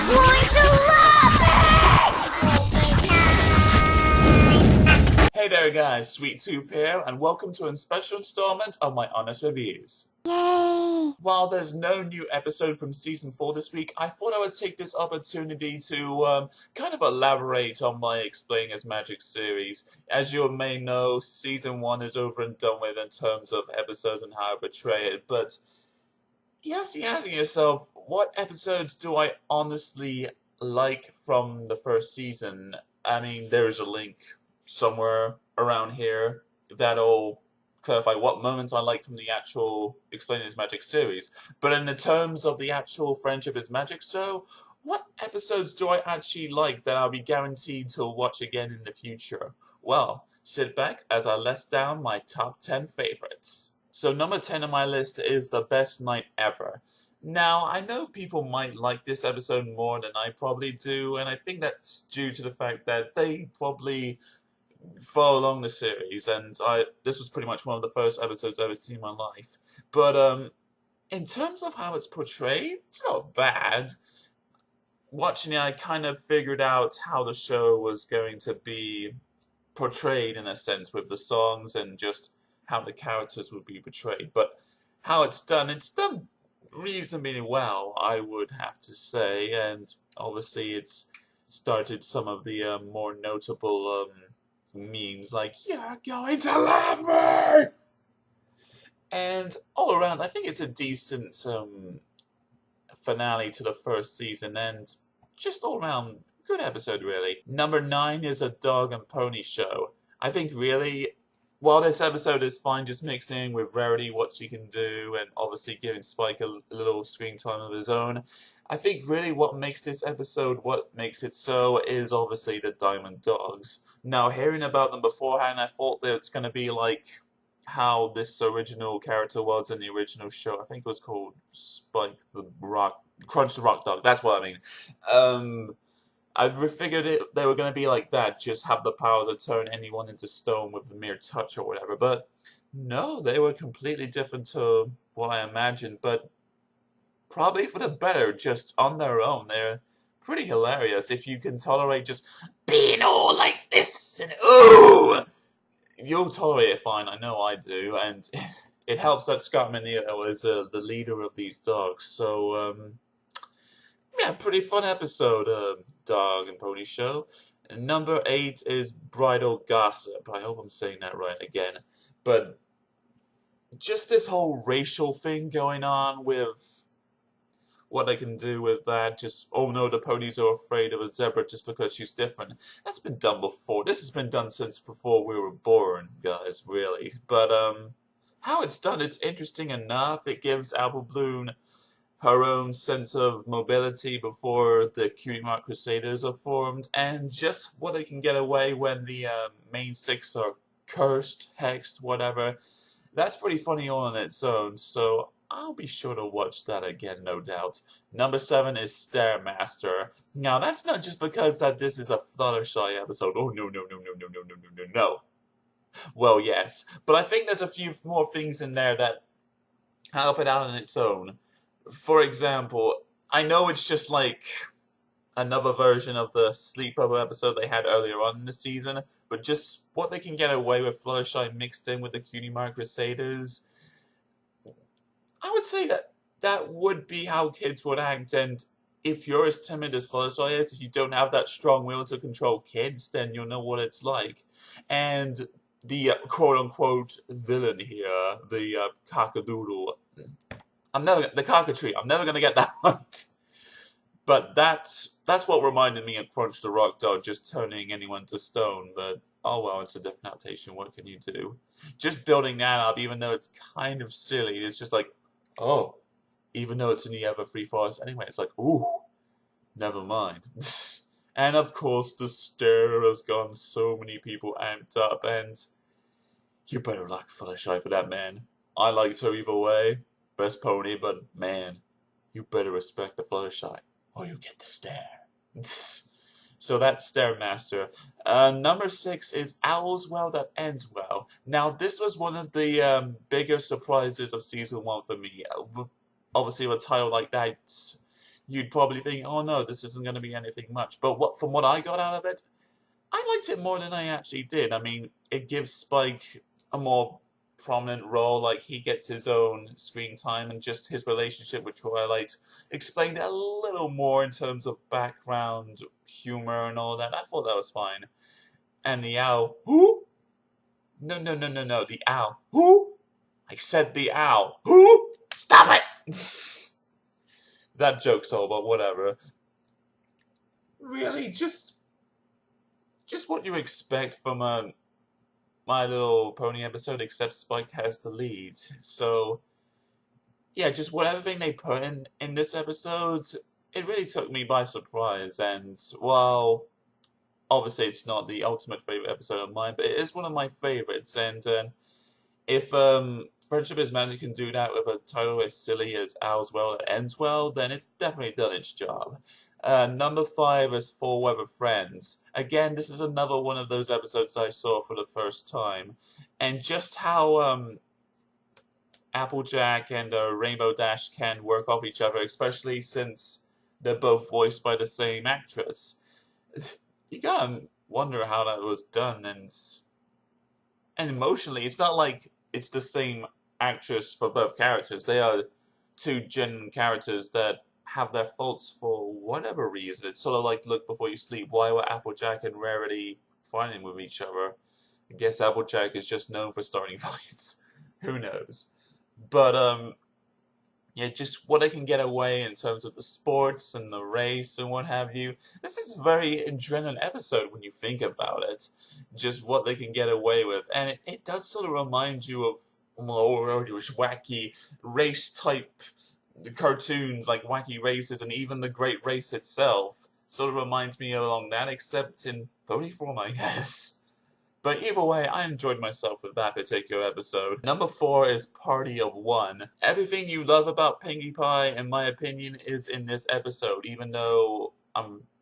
going to love it! Hey there guys, Sweet Tooth here, and welcome to a special installment of my honest reviews. Yay! While there's no new episode from Season 4 this week, I thought I would take this opportunity to kind of elaborate on my Explaining as Magic series. As you may know, Season 1 is over and done with in terms of episodes and how I portray it, but you have to be asking yourself, what episodes do I honestly like from the first season? I mean, there's a link somewhere around here that'll clarify what moments I like from the actual Explaining as Magic series. But in the terms of the actual Friendship is Magic show, what episodes do I actually like that I'll be guaranteed to watch again in the future? Well, sit back as I list down my top 10 favorites. So number 10 on my list is The Best Night Ever. Now, I know people might like this episode more than I probably do, and I think that's due to the fact that they probably follow along the series, and this was pretty much one of the first episodes I've ever seen in my life. But in terms of how it's portrayed, it's not bad. Watching it, I kind of figured out how the show was going to be portrayed in a sense with the songs and just how the characters would be portrayed. But how it's done reasonably well, I would have to say, and obviously it's started some of the more notable memes like, "You're going to love me!" And all around, I think it's a decent finale to the first season, and just all around, good episode, really. Number 9 is A Dog and Pony Show. I think, really, while this episode is fine, just mixing with Rarity what she can do, and obviously giving Spike a little screen time of his own, I think really what makes this episode, what makes it so, is obviously the Diamond Dogs. Now, hearing about them beforehand, I thought that it's going to be like how this original character was in the original show. I think it was called Spike the Rock, Crunch the Rock Dog, that's what I mean. I figured they were going to be like that, just have the power to turn anyone into stone with a mere touch or whatever, but no, they were completely different to what I imagined, but probably for the better, just on their own. They're pretty hilarious if you can tolerate just being all like this and ooh! You'll tolerate it fine, I know I do, and it helps that Scott Menino is the leader of these dogs, so yeah, pretty fun episode, Dog and Pony Show. And number 8 is Bridle Gossip. I hope I'm saying that right again. But just this whole racial thing going on with what they can do with that. Just, oh no, the ponies are afraid of a zebra just because she's different. That's been done before. This has been done since before we were born, guys, really. But how it's done, it's interesting enough. It gives Apple Bloom her own sense of mobility before the Cutie Crusaders are formed, and just what they can get away when the main 6 are cursed, hexed, whatever. That's pretty funny all on its own, so I'll be sure to watch that again, no doubt. Number 7 is Stairmaster. Now, that's not just because that this is a Fluttershy episode. Oh, no, no, no, no, no, no, no, no, no, no. Well, yes, but I think there's a few more things in there that help it out on its own. For example, I know it's just like another version of the sleepover episode they had earlier on in the season, but just what they can get away with Fluttershy mixed in with the Cutie Mark Crusaders, I would say that would be how kids would act, and if you're as timid as Fluttershy is, if you don't have that strong will to control kids, then you'll know what it's like. And the quote-unquote villain here, the cockadoodle, the cockatree, I'm never gonna get that right. But that's what reminded me of Crunch the Rock Dog, just turning anyone to stone, but oh well, it's a different adaptation, what can you do? Just building that up, even though it's kind of silly, it's just like, oh, even though it's in the Everfree Forest anyway, it's like, ooh, never mind. And of course, the stair has gotten so many people amped up, and you better like Fluttershy for that, man. I liked her either way. Best pony, but man, you better respect the Fluttershy, or you get the stare. So that's Stairmaster. Number 6 is Owl's Well That Ends Well. Now, this was one of the bigger surprises of Season 1 for me. Obviously, with a title like that, you'd probably think, oh no, this isn't going to be anything much. But from what I got out of it, I liked it more than I actually did. I mean, it gives Spike a more prominent role, like he gets his own screen time, and just his relationship with Twilight explained a little more in terms of background humor and all that. I thought that was fine. And the owl, who? No, no, no, no, no, the owl, who? I said the owl, who? Stop it! That joke's all, but whatever. Really, just what you expect from a My Little Pony episode, except Spike has the lead. So, yeah, just whatever thing they put in this episode, it really took me by surprise. And while obviously it's not the ultimate favorite episode of mine, but it is one of my favorites. And if Friendship is Magic can do that with a title as silly as Owl's Well that ends well, then it's definitely done its job. Number 5 is Four Weather Friends. Again, this is another one of those episodes I saw for the first time. And just how Applejack and Rainbow Dash can work off each other, especially since they're both voiced by the same actress. You gotta wonder how that was done, and emotionally, it's not like it's the same actress for both characters. They are two genuine characters that have their faults for whatever reason. It's sort of like Look Before You Sleep. Why were Applejack and Rarity fighting with each other? I guess Applejack is just known for starting fights. Who knows? But, yeah, just what they can get away in terms of the sports and the race and what have you. This is a very adrenaline episode when you think about it. Just what they can get away with. And it does sort of remind you of wacky race-type cartoons, like Wacky Races and even The Great Race itself. Sort of reminds me along that, except in pony form, I guess. But either way, I enjoyed myself with that particular episode. Number 4 is Party of One. Everything you love about Pinkie Pie, in my opinion, is in this episode, even though,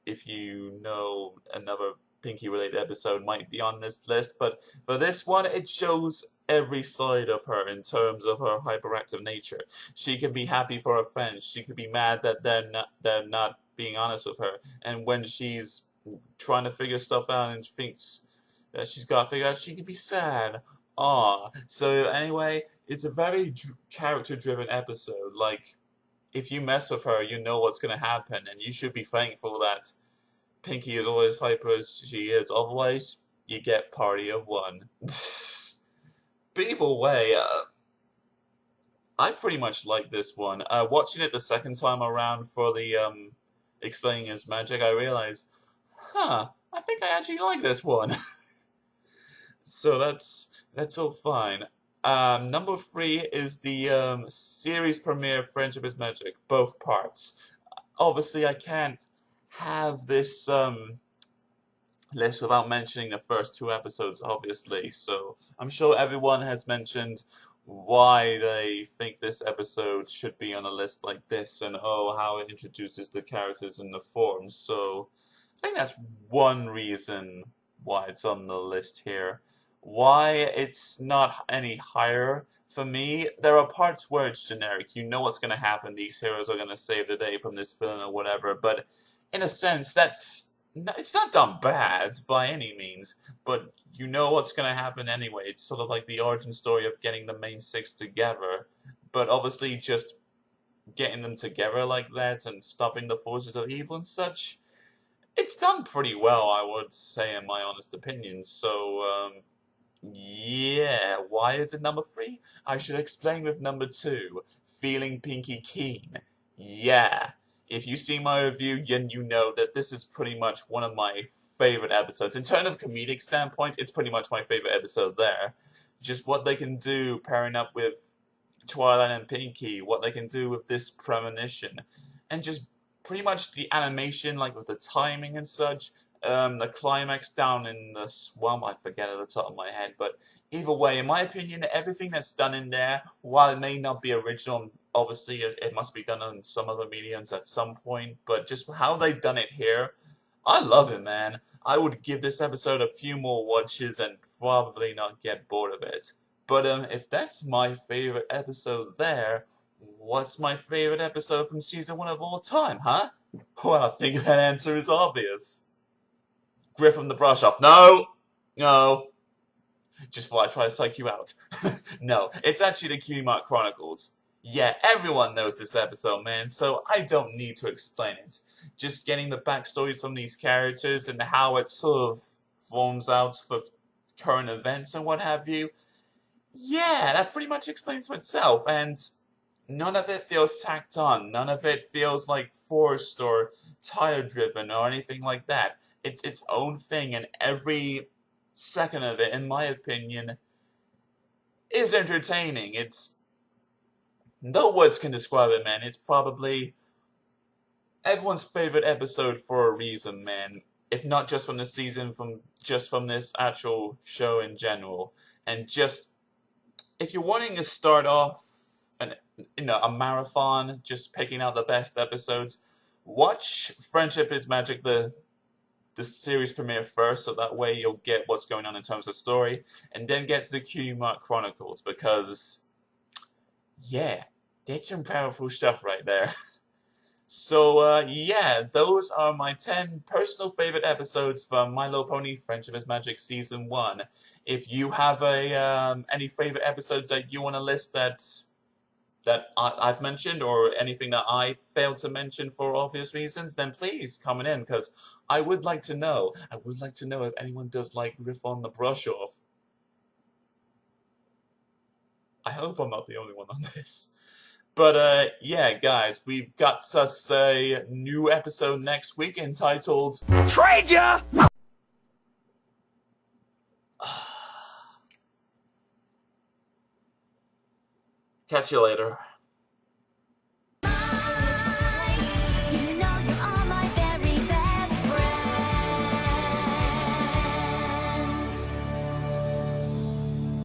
if you know another Pinkie-related episode might be on this list, but for this one, it shows every side of her in terms of her hyperactive nature. She can be happy for her friends. She could be mad that they're not being honest with her. And when she's trying to figure stuff out and thinks that she's got to figure out, she can be sad. So anyway, it's a very character-driven episode. Like, if you mess with her, you know what's going to happen, and you should be thankful that Pinkie is always hyper as she is. Otherwise, you get Party of One. But either way, I pretty much like this one. Watching it the second time around for the Explaining His Magic, I realized, I think I actually like this one. So that's all fine. Number 3 is the series premiere Friendship is Magic, both parts. Obviously, I can't have this list without mentioning the first 2 episodes, obviously. So I'm sure everyone has mentioned why they think this episode should be on a list like this, and how it introduces the characters and the forms. So I think that's one reason why it's on the list here. Why it's not any higher, for me, there are parts where it's generic. You know what's going to happen. These heroes are going to save the day from this villain or whatever. But in a sense, it's not done bad by any means. But you know what's going to happen anyway. It's sort of like the origin story of getting the main 6 together. But obviously just getting them together like that and stopping the forces of evil and such, it's done pretty well, I would say, in my honest opinion. So, yeah, why is it number 3? I should explain with number 2, Feeling Pinkie Keen. Yeah, if you see my review, then you know that this is pretty much one of my favorite episodes. In terms of comedic standpoint, it's pretty much my favorite episode there. Just what they can do pairing up with Twilight and Pinkie, what they can do with this premonition, and just pretty much the animation, like with the timing and such. The climax down in the swamp, I forget at the top of my head, but either way, in my opinion, everything that's done in there, while it may not be original, obviously it must be done on some other mediums at some point, but just how they've done it here, I love it, man. I would give this episode a few more watches and probably not get bored of it. But if that's my favorite episode there, What's my favorite episode from season 1 of all time, huh? Well, I think that answer is obvious. Griffin the Brush Off. No! No. Just thought I'd try to psych you out. No, it's actually the Cutie Chronicles. Yeah, everyone knows this episode, man, so I don't need to explain it. Just getting the backstories from these characters and how it sort of forms out for current events and what have you. Yeah, that pretty much explains itself, and none of it feels tacked on. None of it feels like forced or tire-driven or anything like that. It's its own thing, and every second of it, in my opinion, is entertaining. It's... no words can describe it, man. It's probably everyone's favorite episode for a reason, man. If not just from the season, just from this actual show in general. And just, if you're wanting to start off a marathon, just picking out the best episodes, watch Friendship is Magic, the series premiere first, so that way you'll get what's going on in terms of story, and then get to the Cutie Chronicles, because, yeah, that's some powerful stuff right there. So, yeah, those are my 10 personal favorite episodes from My Little Pony Friendship is Magic Season 1. If you have any favorite episodes that you want to list that I've mentioned, or anything that I failed to mention for obvious reasons, then please comment in, because I would like to know. I would like to know if anyone does like Griffon the Brush Off. I hope I'm not the only one on this. But, yeah, guys, we've got us a new episode next week entitled... Trade ya! Catch you later.